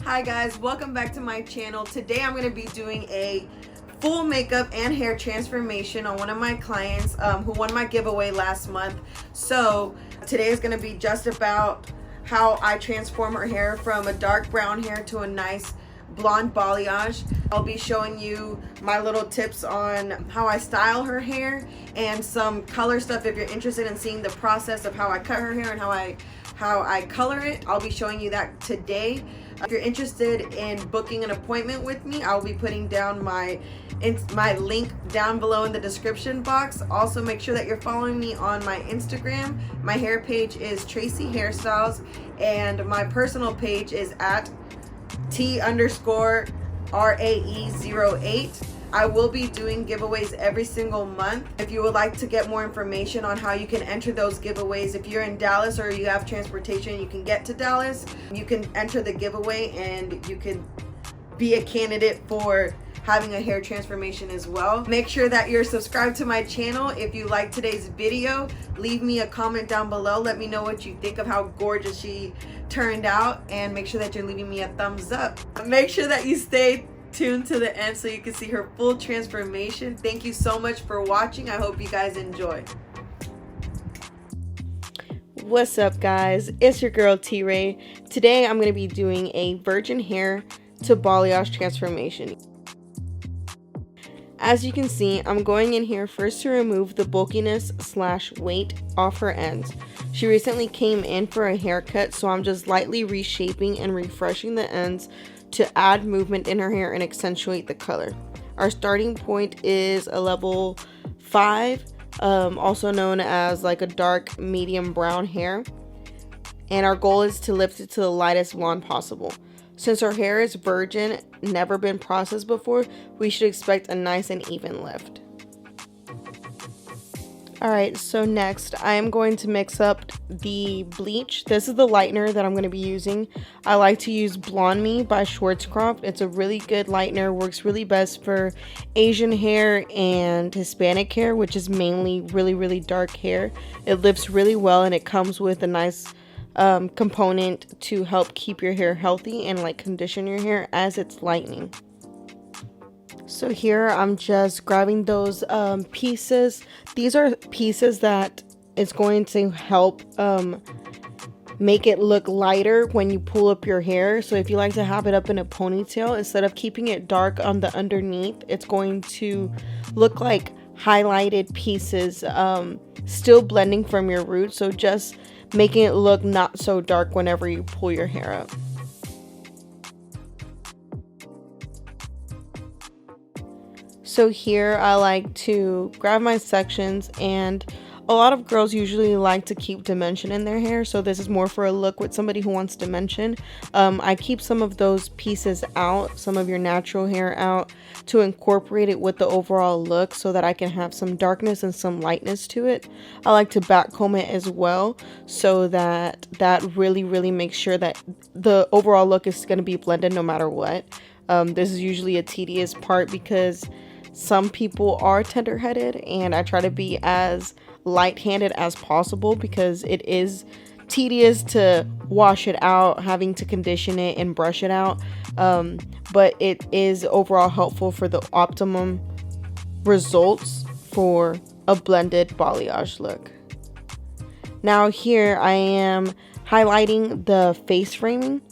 Hi guys, welcome back to my channel. Today I'm going to be doing a full makeup and hair transformation on one of my clients who won my giveaway last month. So today is going to be just about how I transform her hair from a dark brown hair to a nice blonde balayage. I'll be showing you my little tips on how I style her hair and some color stuff if you're interested in seeing the process of how I cut her hair and how I color it. I'll be showing you that today. If you're interested in booking an appointment with me, I'll be putting down my link down below in the description box. Also, make sure that you're following me on my Instagram. My hair page is Tracey Hairstyles, and my personal page is at T_RAE08. I will be doing giveaways every single month. If you would like to get more information on how you can enter those giveaways, if you're in Dallas or you have transportation, you can get to Dallas, you can enter the giveaway and you can be a candidate for having a hair transformation as well. Make sure that you're subscribed to my channel. If you like today's video, leave me a comment down below. Let me know what you think of how gorgeous she turned out, and make sure that you're leaving me a thumbs up. Make sure that you stay tuned to the end so you can see her full transformation. Thank you so much for watching. I hope you guys enjoy. What's up guys, it's your girl T-Ray. Today I'm going to be doing a virgin hair to balayage transformation. As you can see, I'm going in here first to remove the bulkiness / weight off her ends. She recently came in for a haircut, so I'm just lightly reshaping and refreshing the ends to add movement in her hair and accentuate the color. Our starting point is a level 5, also known as like a dark medium brown hair, and our goal is to lift it to the lightest blonde possible. Since her hair is virgin, never been processed before, we should expect a nice and even lift. Alright, so next I am going to mix up the bleach. This is the lightener that I'm going to be using. I like to use Blonde Me by Schwarzkopf. It's a really good lightener, works really best for Asian hair and Hispanic hair, which is mainly really dark hair. It lifts really well and it comes with a nice component to help keep your hair healthy and like condition your hair as it's lightening. So here I'm just grabbing those pieces. These are pieces that is going to help make it look lighter when you pull up your hair. So if you like to have it up in a ponytail, instead of keeping it dark on the underneath, it's going to look like highlighted pieces, still blending from your roots, so just making it look not so dark whenever you pull your hair up. So here I like to grab my sections, and a lot of girls usually like to keep dimension in their hair, so this is more for a look with somebody who wants dimension. I keep some of those pieces out, some of your natural hair out, to incorporate it with the overall look so that I can have some darkness and some lightness to it. I like to back comb it as well, so that really makes sure that the overall look is going to be blended no matter what. This is usually a tedious part because some people are tender-headed, and I try to be as light-handed as possible because it is tedious to wash it out, having to condition it and brush it out, but it is overall helpful for the optimum results for a blended balayage look. Now here I am highlighting the face framing.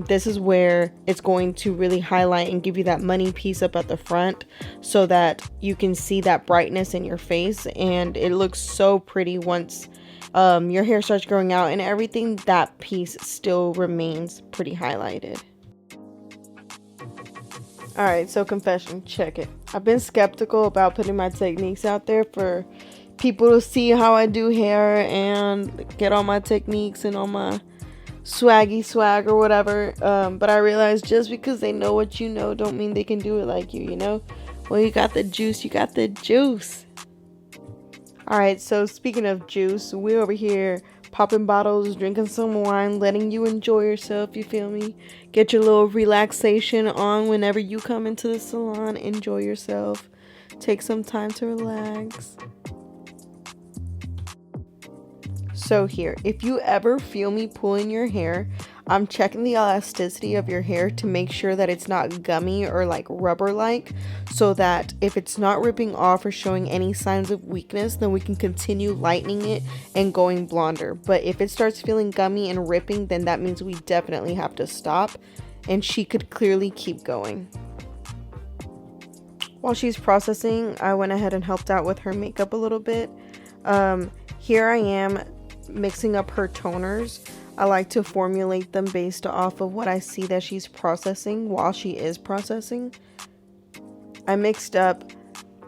This is where it's going to really highlight and give you that money piece up at the front so that you can see that brightness in your face, and it looks so pretty once your hair starts growing out and everything. That piece still remains pretty highlighted. Alright, so confession, check it. I've been skeptical about putting my techniques out there for people to see how I do hair and get all my techniques and all my swaggy swag or whatever, but I realized just because they know what you know don't mean they can do it like you know? Well, you got the juice, you got the juice. Alright, so speaking of juice, we're over here popping bottles, drinking some wine, letting you enjoy yourself, you feel me? Get your little relaxation on whenever you come into the salon. Enjoy yourself. Take some time to relax. So here, if you ever feel me pulling your hair, I'm checking the elasticity of your hair to make sure that it's not gummy or like rubber like, so that if it's not ripping off or showing any signs of weakness, then we can continue lightening it and going blonder. But if it starts feeling gummy and ripping, then that means we definitely have to stop, and she could clearly keep going. While she's processing, I went ahead and helped out with her makeup a little bit. Here I am mixing up her toners. I like to formulate them based off of what I see that she's processing while she is processing. I mixed up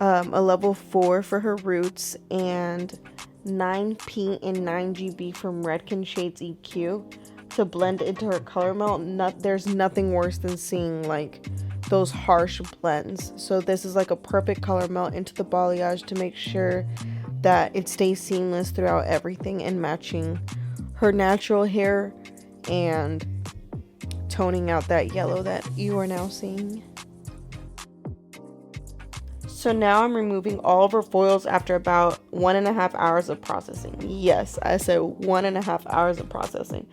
a level 4 for her roots and 9P and 9GB from Redken Shades EQ to blend into her color melt. There's nothing worse than seeing like those harsh blends. So this is like a perfect color melt into the balayage to make sure that it stays seamless throughout everything and matching her natural hair and toning out that yellow that you are now seeing. So now I'm removing all of her foils after about 1.5 hours of processing. Yes, I said 1.5 hours of processing.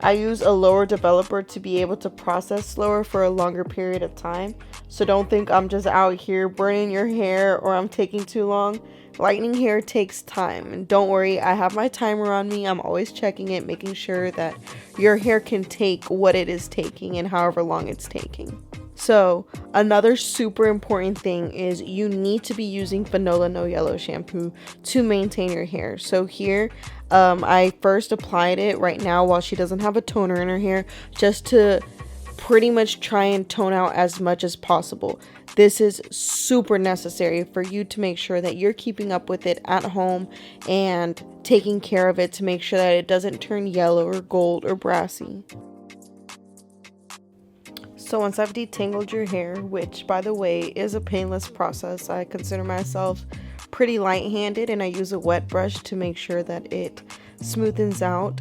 I use a lower developer to be able to process slower for a longer period of time. So don't think I'm just out here burning your hair or I'm taking too long. Lightening hair takes time, and don't worry, I have my timer on me. I'm always checking it, making sure that your hair can take what it is taking and however long it's taking. So another super important thing is you need to be using Fanola No Yellow shampoo to maintain your hair. So here I first applied it right now while she doesn't have a toner in her hair, just to pretty much try and tone out as much as possible. This is super necessary for you to make sure that you're keeping up with it at home and taking care of it to make sure that it doesn't turn yellow or gold or brassy. So once I've detangled your hair, which by the way is a painless process, I consider myself pretty light-handed and I use a wet brush to make sure that it smoothens out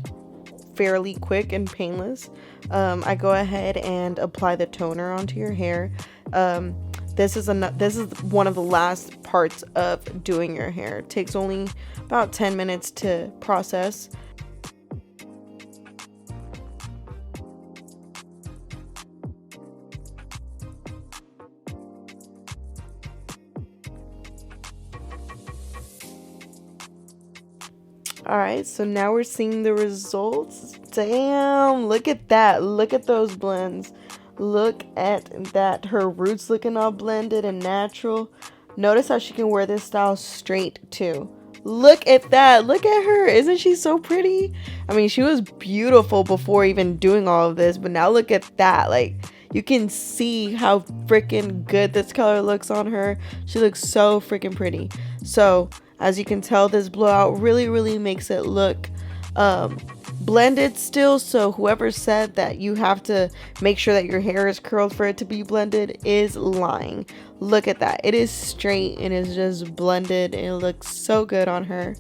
fairly quick and painless. I go ahead and apply the toner onto your hair. This is one of the last parts of doing your hair. It takes only about 10 minutes to process. Alright, so now we're seeing the results. Damn, look at that. Look at those blends. Look at that. Her roots looking all blended and natural. Notice how she can wear this style straight too. Look at that. Look at her. Isn't she so pretty? I mean, she was beautiful before even doing all of this, but now look at that. Like, you can see how freaking good this color looks on her. She looks so freaking pretty. So as you can tell, this blowout really makes it look blended still. So whoever said that you have to make sure that your hair is curled for it to be blended is lying. Look at that. It is straight and it's just blended and it looks so good on her.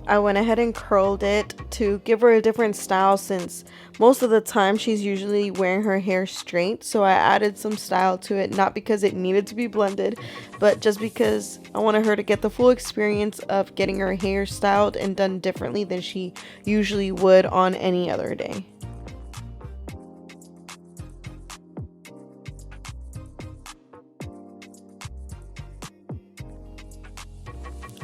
I went ahead and curled it to give her a different style, since most of the time she's usually wearing her hair straight. So I added some style to it, not because it needed to be blended, but just because I wanted her to get the full experience of getting her hair styled and done differently than she usually would on any other day.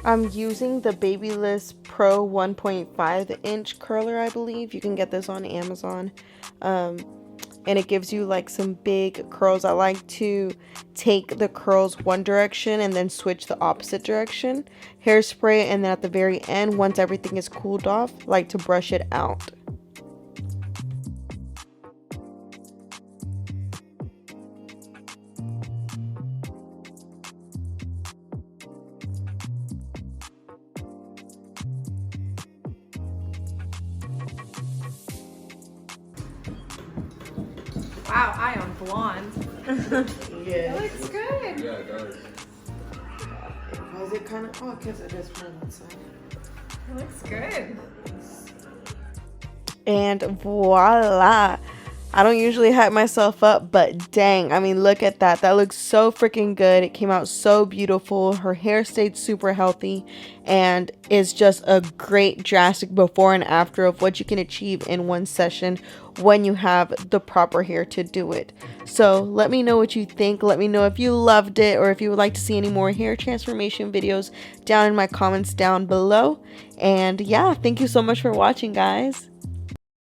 I'm using the Babyliss Pro 1.5 inch curler, I believe. You can get this on Amazon. And it gives you like some big curls. I like to take the curls one direction and then switch the opposite direction. Hairspray, and then at the very end, once everything is cooled off, like to brush it out. Wow, I am blonde. Yeah. It looks good. Yeah, it does. Was it kind of? Oh, I guess it is from that side. It looks good. And voila! I don't usually hype myself up, but dang, I mean, look at that. That looks so freaking good. It came out so beautiful. Her hair stayed super healthy and is just a great drastic before and after of what you can achieve in one session when you have the proper hair to do it. So let me know what you think. Let me know if you loved it or if you would like to see any more hair transformation videos down in my comments down below. And yeah, thank you so much for watching, guys.